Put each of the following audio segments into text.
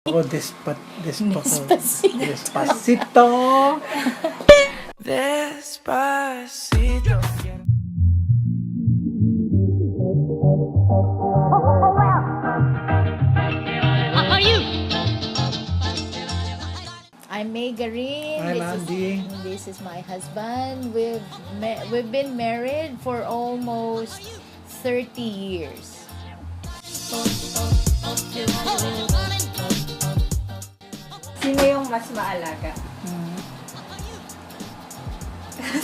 Oh, Despacito. Despacito. I'm Garin. I'm Andy. This is my husband. We've been married for almost 30 years. Sino yung mas maalaga?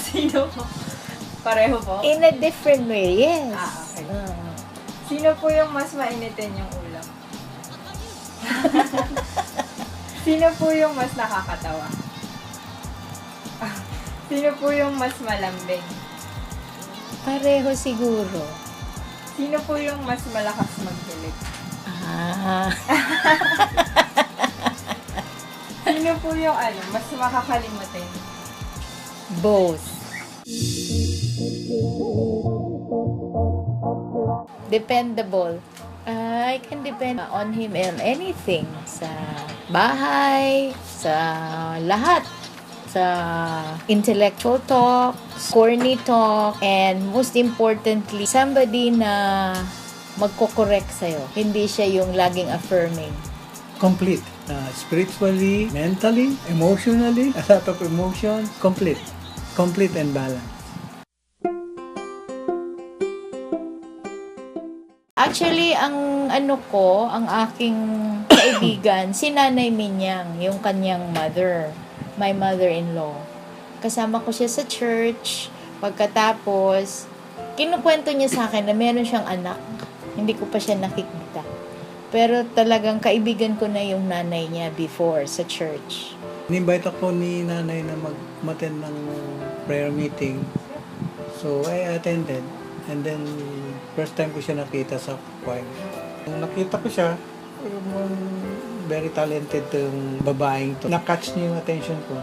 Sino po? Pareho po? In a different way, yes. Okay. Sino po yung mas mainitin yung ulam? Sino po yung mas nakakatawa? Sino po yung mas malambing? Pareho siguro. Sino po yung mas malakas maghilig? Sino po yung mas makakalimutin? Both. Dependable. I can depend on him in anything. Sa bahay, sa lahat. Sa intellectual talk, corny talk, and most importantly, somebody na magko-correct sa'yo. Hindi siya yung laging affirming. Complete. Spiritually, mentally, emotionally, a lot of emotions. Complete. Complete and balanced. Actually, ang ang aking kaibigan, si Nanay Minyang, yung kanyang mother, my mother-in-law. Kasama ko siya sa church. Pagkatapos, kinukwento niya sa akin na meron siyang anak. Hindi ko pa siya nakikita. Pero talagang kaibigan ko na yung nanay niya before sa church. Ni-invite ako ni nanay na mag-attend ng prayer meeting. So, I attended. And then, first time ko siya nakita sa choir. Nung nakita ko siya, very talented yung babaeng to. Na-catch niya yung attention ko.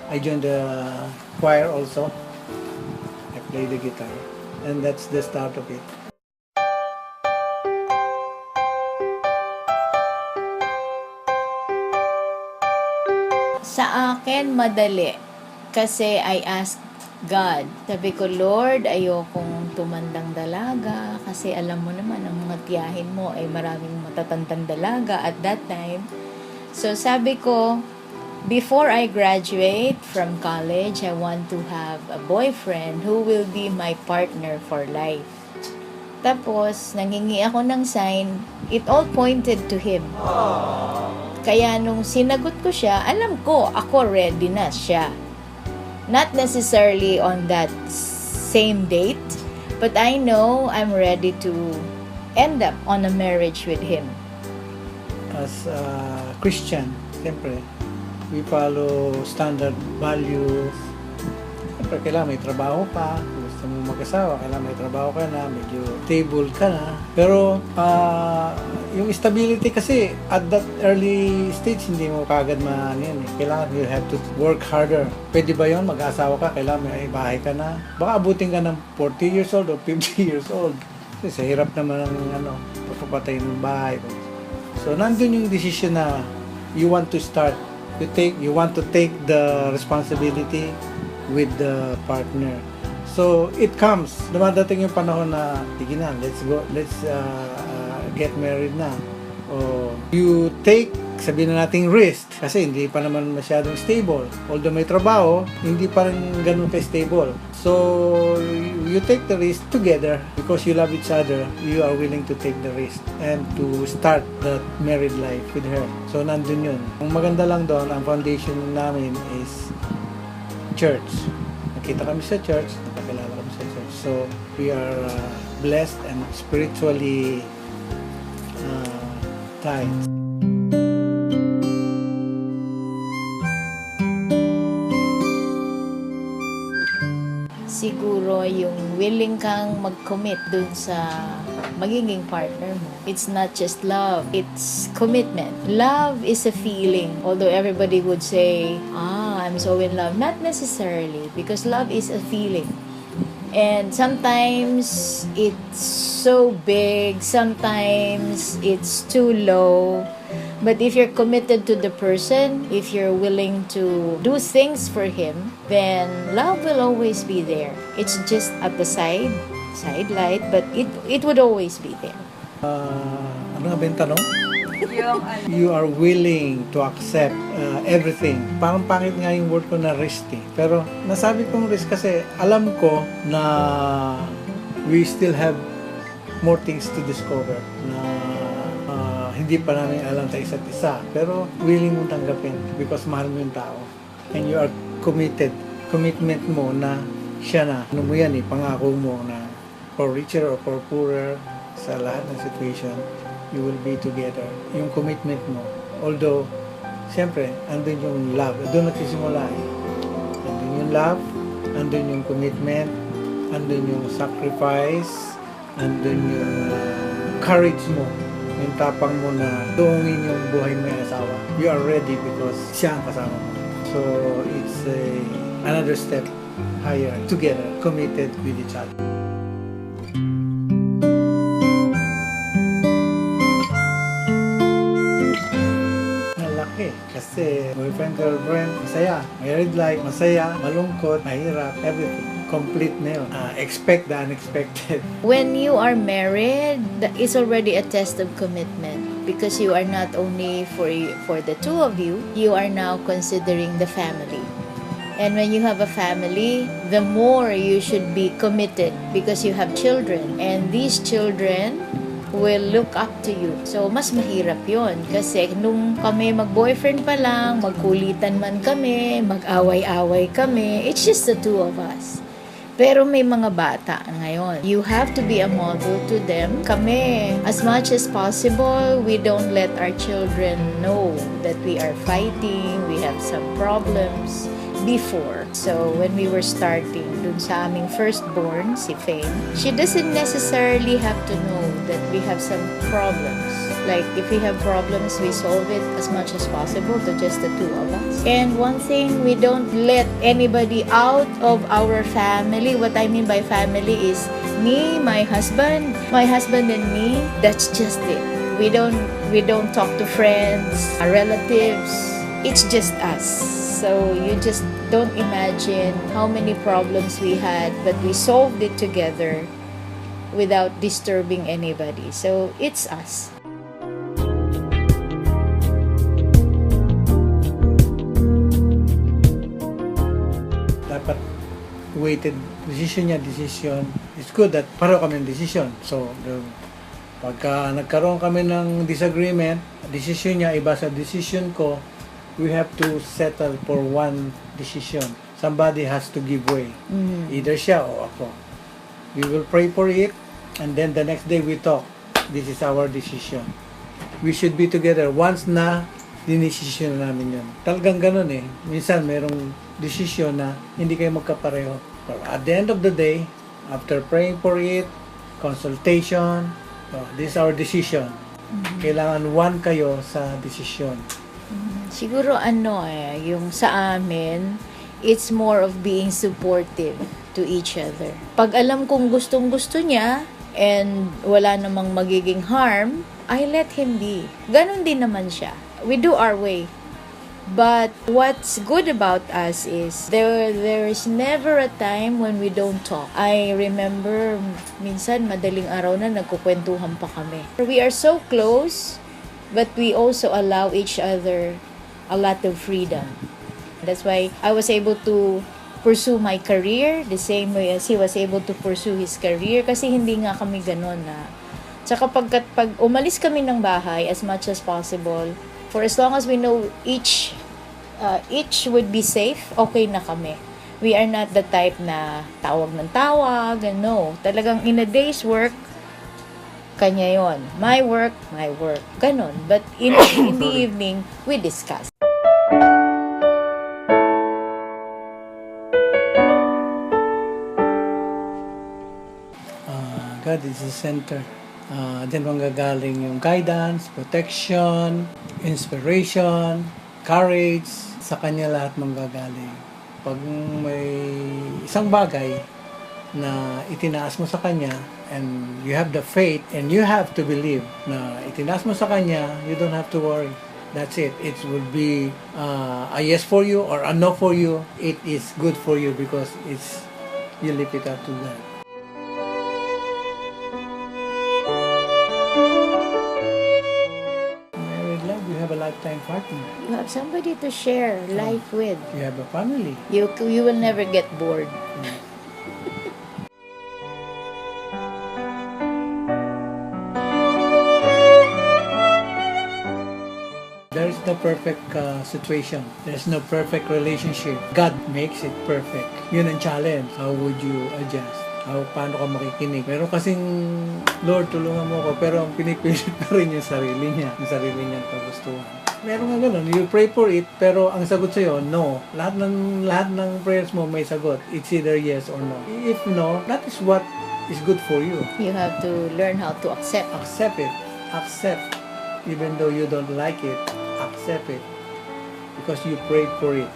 I joined the choir also. I play the guitar. And that's the start of it. Sa akin, madali. Kasi I ask God. Sabi ko, Lord, ayokong tumandang dalaga kasi alam mo naman, ang mga tiyahin mo ay maraming matatandang dalaga at that time. So, sabi ko, before I graduate from college, I want to have a boyfriend who will be my partner for life. Tapos, nangingi ako ng sign, it all pointed to him. Kaya nung sinagot ko siya, alam ko, ako ready na siya. Not necessarily on that same date, but I know I'm ready to end up on a marriage with him. As a Christian, siyempre, we follow standard values. Siyempre, kailangan may trabaho pa. Kung gusto mo mag-asawa, kailangan may trabaho ka na, medyo stable ka na. Pero, yung stability kasi, at that early stage, hindi mo kagad yan eh. Kailangan you have to work harder. Pwede ba yun? Mag-asawa ka, kailangan may bahay ka na. Baka abutin ka ng 40 years old o 50 years old. Kasi sa hirap naman ng papatay ng bahay. So, nandun yung decision na you want to start. You want to take the responsibility with the partner. So, it comes. Dumadating yung panahon na, sige na, let's go, let's get married na. O, you take, sabihin na nating risk, kasi hindi pa naman masyadong stable. Although may trabaho, hindi pa rin ganun ka-stable. So, you take the risk together because you love each other. You are willing to take the risk and to start that married life with her. So, nandun yun. Ang maganda lang doon, ang foundation namin is church. Nakita kami sa church, nakakilala kami sa church. So, we are blessed and spiritually tied. Siguro yung willing kang mag-commit dun sa magiging partner mo. It's not just love, it's commitment. Love is a feeling. Although everybody would say, I'm so in love. Not necessarily, because love is a feeling. And sometimes it's so big, sometimes it's too low. But if you're committed to the person, if you're willing to do things for him, then love will always be there. It's just at the side light, but it would always be there. Ano nga ba yung tanong? Yung ano. You are willing to accept everything. Parang pangit nga yung word ko na risk eh. Pero nasabi kong risk kasi alam ko na we still have more things to discover na hindi pa namin alam sa isa't isa. Pero willing mong tanggapin because mahal mo yung tao. And you are committed. Commitment mo na siya na. Ano mo yan eh, pangako mo na for richer or for poorer, sa lahat ng situation, you will be together. Yung commitment mo. Although, siyempre, andun yung love. Doon nagsisimula eh. Andun yung love, andun yung commitment, andun yung sacrifice, andun yung courage mo, yung tapang mo na tuungin yung buhay mo yung asawa. You are ready because siya ang kasama mo. So, it's another step higher. Together, committed with each other. Kasi boyfriend, girlfriend, masaya. Married life, masaya. Malungkot, mahirap, everything. Complete na yun. Expect the unexpected. When you are married, it's already a test of commitment because you are not only for the two of you, you are now considering the family. And when you have a family, the more you should be committed because you have children. And these children will look up to you. So, mas mahirap yon kasi nung kami mag-boyfriend pa lang, magkulitan man kami, mag-away-away kami, it's just the two of us. Pero may mga bata ngayon. You have to be a model to them. Kami, as much as possible, we don't let our children know that we are fighting, we have some problems before. So, when we were starting, dun sa aming firstborn, si Fame, she doesn't necessarily have to know that we have some problems. Like, if we have problems, we solve it as much as possible to just the two of us. And one thing, we don't let anybody out of our family. What I mean by family is me, my husband and me. That's just it. We don't talk to friends, our relatives. It's just us. So you just don't imagine how many problems we had, but we solved it together without disturbing anybody. So it's us. Dapat weighted decision. It's good that pareho kami ng decision. So, pagka nagkaroon kami ng disagreement, decision niya iba sa decision ko, we have to settle for one decision. Somebody has to give way. Either siya o ako. We will pray for it, and then the next day we talk. This is our decision. We should be together once na dinesisyon namin yun. Talagang ganun eh. Minsan merong decision na hindi kayo magkapareho. But at the end of the day, after praying for it, consultation, this is our decision. Kailangan one kayo sa decision. Siguro yung sa amin, it's more of being supportive to each other. Pag alam kong gustong-gusto niya and wala namang magiging harm, I let him be. Ganon din naman siya. We do our way. But what's good about us is there is never a time when we don't talk. I remember minsan madaling araw na nagkukwentuhan pa kami. We are so close, but we also allow each other a lot of freedom. That's why I was able to pursue my career the same way as he was able to pursue his career kasi hindi nga kami ganon na. Tsaka pag umalis kami ng bahay as much as possible, for as long as we know each would be safe, okay na kami. We are not the type na tawag ng tawag, no. Talagang in a day's work, kanya yon. My work, ganon. But in the evening, we discuss. God is the center. Diyan manggagaling yung guidance, protection, inspiration, courage. Sa kanya lahat manggagaling. Pag may isang bagay na itinaas mo sa Kanya, and you have the faith, and you have to believe na itinaas mo sa Kanya, you don't have to worry. That's it. It will be a yes for you or a no for you. It is good for you because you leave it up to God. Married life, you have a lifetime partner. You have somebody to share life with. You have a family. You will never get bored. There is no perfect situation. There's no perfect relationship. God makes it perfect. Yun ang challenge. How would you adjust? Paano ka makikinig? Pero kasing, Lord, tulungan mo ako. Pero ang pinipilit pa rin yung sarili niya. Yung sarili niyang kagustuhan. Meron nga ganun. You pray for it, pero ang sagot sa'yo, no. Lahat ng prayers mo may sagot. It's either yes or no. If no, that is what is good for you. You have to learn how to accept. Accept it. Accept. Even though you don't like it, accept it. Because you prayed for it.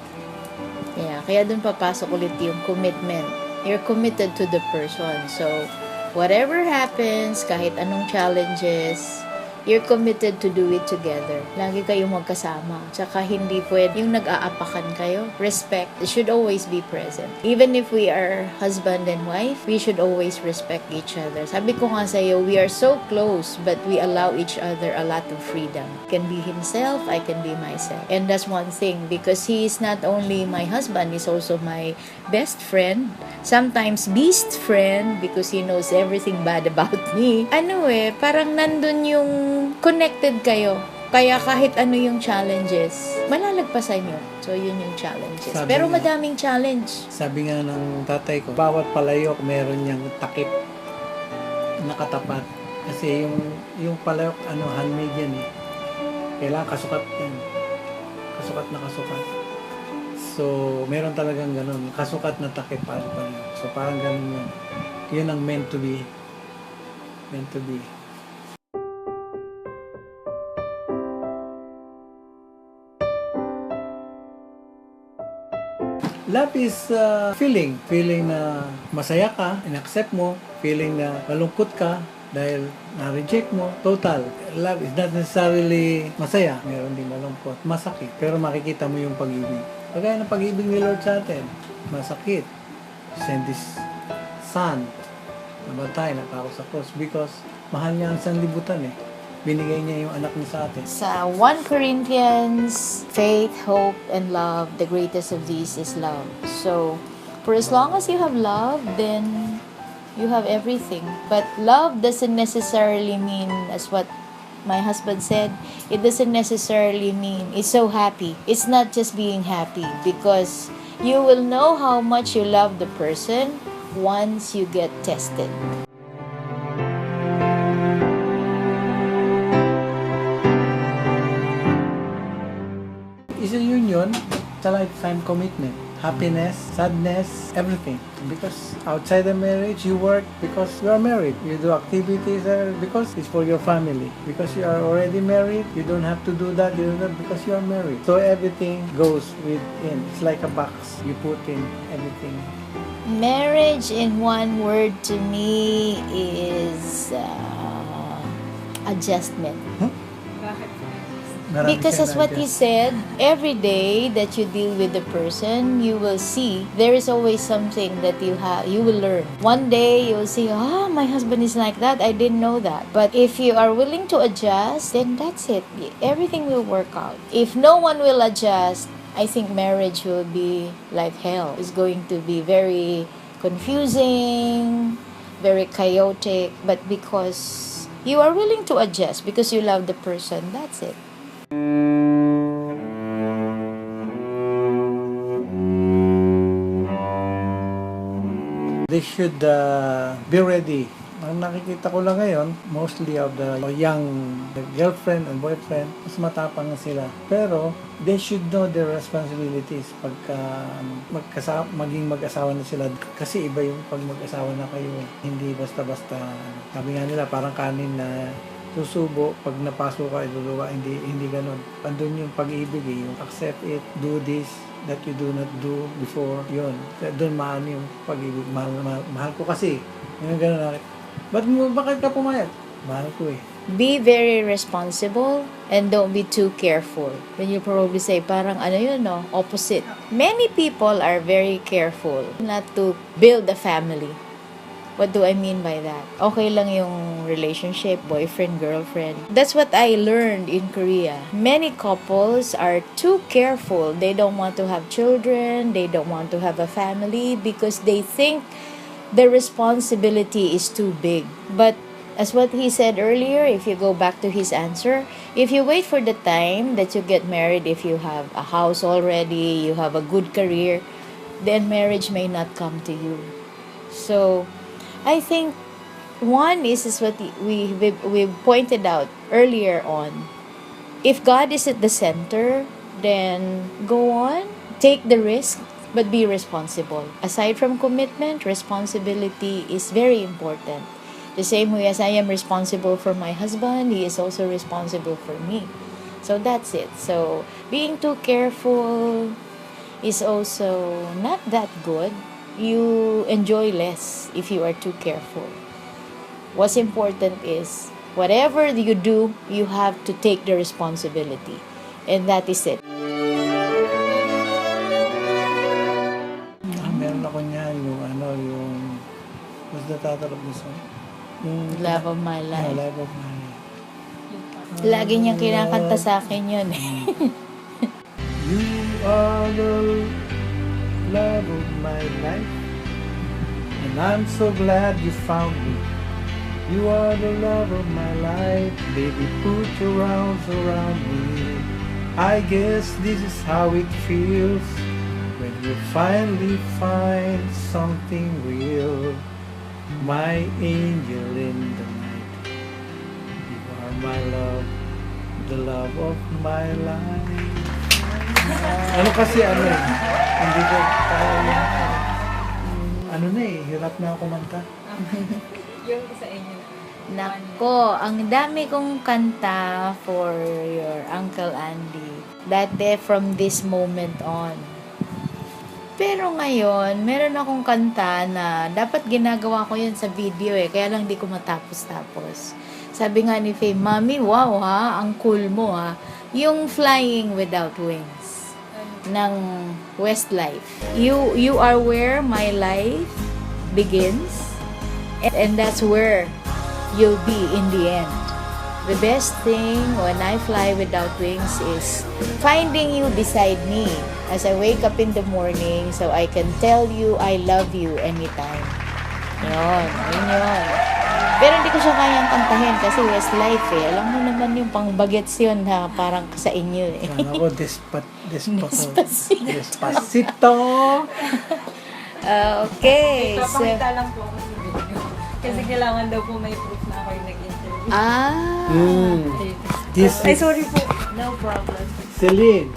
Yeah, kaya dun papasok ulit yung commitment. You're committed to the person. So, whatever happens, kahit anong challenges, you're committed to do it together. Lagi kayong magkasama. Tsaka hindi pwede yung nag-aapakan kayo. Respect should always be present. Even if we are husband and wife, we should always respect each other. Sabi ko nga sa'yo, we are so close, but we allow each other a lot of freedom. Can be himself, I can be myself. And that's one thing, because he is not only my husband, he's also my best friend. Sometimes beast friend, because he knows everything bad about me. Parang nandun yung connected kayo. Kaya kahit ano yung challenges, malalagpasan nyo. So, yun yung challenges. Pero madaming challenge. Sabi nga ng tatay ko, bawat palayok meron niyang takip nakatapat. Kasi yung palayok, handmade yan eh. Kailangan kasukat yan. Kasukat na kasukat. So, meron talagang ganun. Kasukat na takip para palayok. So, parang ganun yun. Yun ang meant to be. Meant to be. Love is feeling na masaya ka, in-accept mo, feeling na malungkot ka dahil na-reject mo. Total, love is not necessarily masaya. Meron din malungkot, masakit, pero makikita mo yung pag-ibig. Kagaya ng pag-ibig ni Lord sa atin, masakit. Send this son, nabatay, natako sa cross because mahal niya ang sanlibutan eh. Binigay niya yung anak niya sa atin. Sa 1 Corinthians, faith, hope, and love, the greatest of these is love. So, for as long as you have love, then you have everything. But love doesn't necessarily mean, as what my husband said, it doesn't necessarily mean it's so happy. It's not just being happy, because you will know how much you love the person once you get tested. Is a union, it's a lifetime commitment. Happiness, sadness, everything. Because outside the marriage, you work because you are married. You do activities because it's for your family. Because you are already married, you don't have to do that. You do that because you are married. So everything goes within. It's like a box. You put in everything. Marriage, in one word to me, is adjustment. Bakit? Because as what he said, every day that you deal with the person, you will see there is always something that you will learn. One day you will say, my husband is like that, I didn't know that. But if you are willing to adjust, then that's it. Everything will work out. If no one will adjust, I think marriage will be like hell. It's going to be very confusing, very chaotic, but because you are willing to adjust, because you love the person, that's it. They should be ready. Ang nakikita ko lang ngayon, mostly of the young girlfriend and boyfriend, mas matapang na sila. Pero, they should know their responsibilities pagka maging mag-asawa na sila. Kasi iba yung pag mag-asawa na kayo. Hindi basta-basta. Sabi nga nila, parang kanin na susubo, pag napasok ka, iluluwa, hindi ganun. Andun yung pag-ibig yung accept it, do this, that you do not do before. Yun. Doon maano yung pag-ibig. Mahal ko kasi. Yung gano'n. Bakit ka pumayag? Mahal ko eh. Be very responsible and don't be too careful. When you probably say, parang ano yun, no? Opposite. Many people are very careful not to build a family. What do I mean by that? Okay lang yung relationship, boyfriend, girlfriend. That's what I learned in Korea. Many couples are too careful. They don't want to have children. They don't want to have a family because they think the responsibility is too big. But as what he said earlier, if you go back to his answer, if you wait for the time that you get married, if you have a house already, you have a good career, then marriage may not come to you. So, I think one is what we pointed out earlier on. If God is at the center, then go on, take the risk, but be responsible. Aside from commitment, responsibility is very important. The same way as I am responsible for my husband, he is also responsible for me. So that's it. So being too careful is also not that good. You enjoy less if you are too careful. What's important is whatever you do, you have to take the responsibility. And that is it. Meron ako niyan, yung what's the title of this song? Yung Love of my life. Love of my life. Lagi niyang kinakanta sa akin yun eh. You are the love of my life, and I'm so glad you found me. You are the love of my life, baby, put your arms around me. I guess this is how it feels when you finally find something real. My angel in the night, you are my love, the love of my life. Ano kasi hindi ko kaya hirap na ako kumanta. Yung sa inyo. Nako, ang dami kong kanta for your Uncle Andy. Dati from this moment on. Pero ngayon, meron akong kanta na dapat ginagawa ko yun sa video kaya lang di ko matapos-tapos. Sabi nga ni Faye, Mami, wow ha, ang cool mo ha. Yung Flying Without Wings ng Westlife. You are where my life begins and that's where you'll be in the end. The best thing when I fly without wings is finding you beside me as I wake up in the morning so I can tell you I love you anytime. Yun. Pero hindi ko siya kayang kantahin kasi Westlife Alam mo naman yung pang bagets yun ha, parang sa inyo Sana ako Despacito. Despacito. Okay. Papakita lang po ako sa video. Kasi kailangan daw po may proof na ako yung nag-interview. This Ay, is sorry po. No problem. Celine.